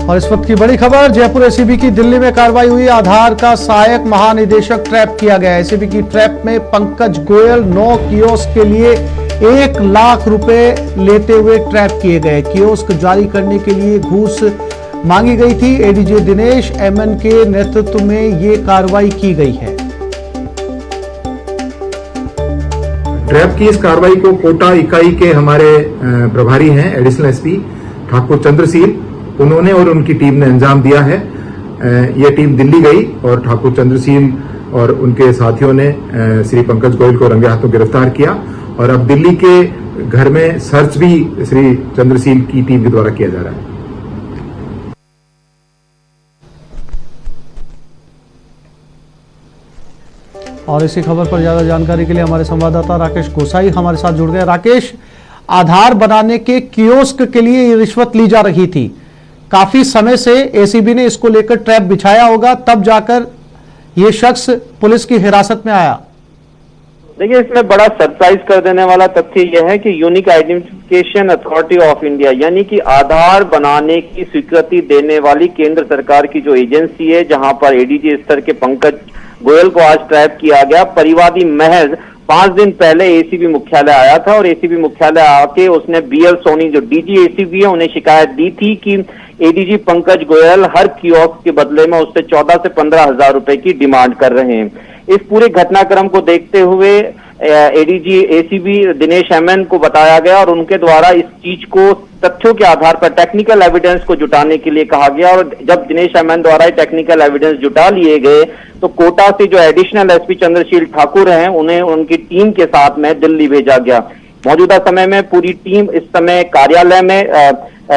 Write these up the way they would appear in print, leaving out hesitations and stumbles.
और इस वक्त की बड़ी खबर, जयपुर एसीबी की दिल्ली में कार्रवाई हुई। आधार का सहायक महानिदेशक ट्रैप किया गया। एसीबी की ट्रैप में पंकज गोयल 9 कियोस्क के लिए 1 लाख रुपए लेते हुए ट्रैप किए गए। कियोस्क जारी करने के लिए घूस मांगी गई थी। एडीजी दिनेश एमएन के नेतृत्व में ये कार्रवाई की गई है। ट्रैप की इस कार्रवाई को कोटा इकाई के हमारे प्रभारी हैं एडिशनल एसपी ठाकुर चंद्रशील, उन्होंने और उनकी टीम ने अंजाम दिया है। यह टीम दिल्ली गई और ठाकुर चंद्रशील और उनके साथियों ने श्री पंकज गोयल को रंगे हाथों गिरफ्तार किया और अब दिल्ली के घर में सर्च भी श्री चंद्रशील की टीम के द्वारा किया जा रहा है। और इसी खबर पर ज्यादा जानकारी के लिए हमारे संवाददाता राकेश गोसाई हमारे साथ जुड़ गए। राकेश, आधार बनाने के कियोस्क के लिए ये रिश्वत ली जा रही थी। काफी समय से एसीबी ने इसको लेकर ट्रैप बिछाया होगा, तब जाकर ये शख्स पुलिस की हिरासत में आया। देखिए, इसमें बड़ा सरप्राइज कर देने वाला तथ्य यह है कि unique identification authority of India यानी कि आधार बनाने की स्वीकृति देने वाली केंद्र सरकार की जो एजेंसी है, जहां पर एडीजी स्तर के पंकज गोयल को आज ट्रैप किया गया। परिवादी महज 5 दिन पहले एसीबी मुख्यालय आया था और एसीबी मुख्यालय आके उसने बीएल सोनी जो डीजी एसीबी है उन्हें शिकायत दी थी कि एडीजी पंकज गोयल हर कियोस्क के बदले में उससे 14 से 15 हजार रुपए की डिमांड कर रहे हैं। इस पूरे घटनाक्रम को देखते हुए एडीजी एसीबी दिनेश एमएन को बताया गया और उनके द्वारा इस चीज को तथ्यों के आधार पर टेक्निकल एविडेंस को जुटाने के लिए कहा गया। और जब दिनेश एमएन द्वारा टेक्निकल एविडेंस जुटा लिए गए तो कोटा से जो एडिशनल एसपी चंद्रशील ठाकुर हैं उन्हें उनकी टीम के साथ में दिल्ली भेजा गया। मौजूदा समय में पूरी टीम इस समय कार्यालय में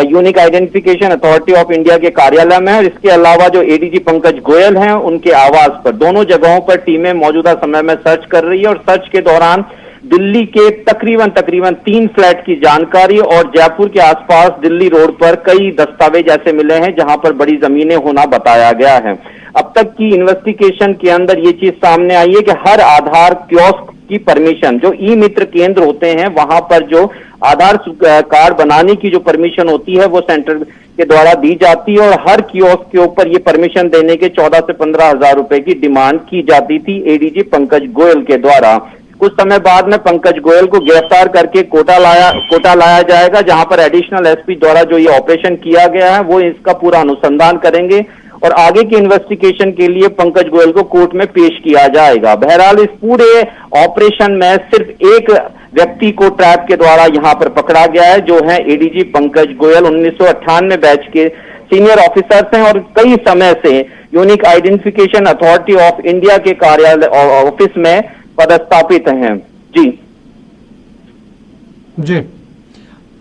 unique identification authority of India के कार्यालय में है और इसके अलावा जो एडीजी पंकज गोयल हैं उनके आवास पर, दोनों जगहों पर टीमें मौजूदा समय में सर्च कर रही है। और सर्च के दौरान दिल्ली के तकरीबन 3 फ्लैट की जानकारी और जयपुर के आसपास दिल्ली रोड पर कई दस्तावेज ऐसे मिले हैं जहां पर बड़ी जमीनें होना बताया गया है। अब तक की इन्वेस्टिगेशन के अंदर ये चीज सामने आई है कि हर आधार कियोस्क की परमिशन, जो ई मित्र केंद्र होते हैं वहां पर जो आधार कार्ड बनाने की जो परमिशन होती है वो सेंटर के द्वारा दी जाती है और हर कियोस्क के ऊपर ये परमिशन देने के 14 से 15 हजार रुपए की डिमांड की जाती थी एडीजी पंकज गोयल के द्वारा। कुछ समय बाद में पंकज गोयल को गिरफ्तार करके कोटा लाया जाएगा, जहां पर एडिशनल एसपी द्वारा जो ये ऑपरेशन किया गया है वो इसका पूरा अनुसंधान करेंगे और आगे की इन्वेस्टिगेशन के लिए पंकज गोयल को कोर्ट में पेश किया जाएगा। बहरहाल इस पूरे ऑपरेशन में सिर्फ एक व्यक्ति को ट्रैप के द्वारा यहां पर पकड़ा गया है, जो है एडीजी पंकज गोयल। 1998 बैच के सीनियर ऑफिसर्स हैं और कई समय से unique identification authority of India के कार्यालय ऑफिस में पदस्थापित हैं। जी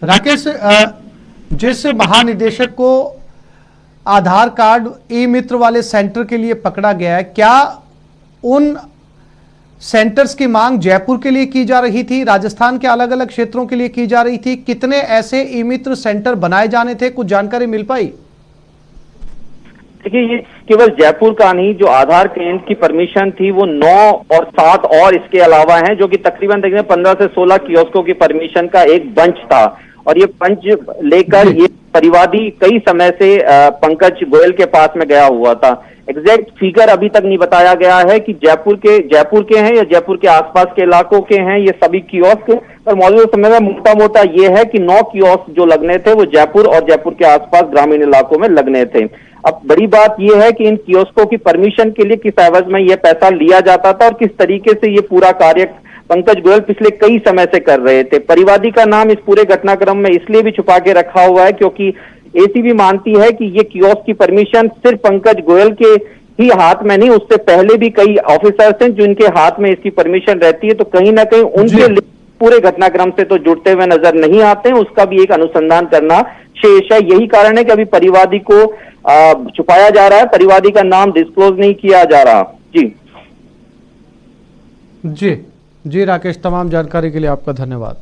राकेश, जिस महानिदेशक को आधार कार्ड ई मित्र वाले सेंटर के लिए पकड़ा गया है, क्या उन सेंटर्स की मांग जयपुर के लिए की जा रही थी, राजस्थान के अलग अलग क्षेत्रों के लिए की जा रही थी? कितने ऐसे ई मित्र सेंटर बनाए जाने थे, कुछ जानकारी मिल पाई? देखिए, ये केवल जयपुर का नहीं, जो आधार केंद्र की परमिशन थी वो 9 और 7 और इसके अलावा हैं, जो कि तकरीबन देखिए 15 से 16 कियोस्कों की परमिशन का एक बंच था। और ये पंच लेकर ये परिवादी कई समय से पंकज गोयल के पास में गया हुआ था। एग्जैक्ट फिगर अभी तक नहीं बताया गया है कि जयपुर के हैं या जयपुर के आसपास के इलाकों के हैं ये सभी कियोस्क, पर मौजूदा समय में मोटा मोटा ये है कि 9 कियोस्क जो लगने थे वो जयपुर और जयपुर के आसपास ग्रामीण इलाकों में लगने थे। अब बड़ी बात यह है कि इन कियोस्कों की परमिशन के लिए किस एवज में यह पैसा लिया जाता था और किस तरीके से ये पूरा कार्य पंकज गोयल पिछले कई समय से कर रहे थे। परिवादी का नाम इस पूरे घटनाक्रम में इसलिए भी छुपा के रखा हुआ है क्योंकि एसीबी मानती है कि ये कियोस्क की परमिशन सिर्फ पंकज गोयल के ही हाथ में नहीं, उससे पहले भी कई ऑफिसर्स हैं जिनके हाथ में इसकी परमिशन रहती है। तो कहीं ना कहीं उनके पूरे घटनाक्रम से तो जुड़ते हुए नजर नहीं आते हैं, उसका भी एक अनुसंधान करना शेष है। यही कारण है कि अभी परिवादी को छुपाया जा रहा है, परिवादी का नाम डिस्क्लोज नहीं किया जा रहा। जी राकेश, तमाम जानकारी के लिए आपका धन्यवाद।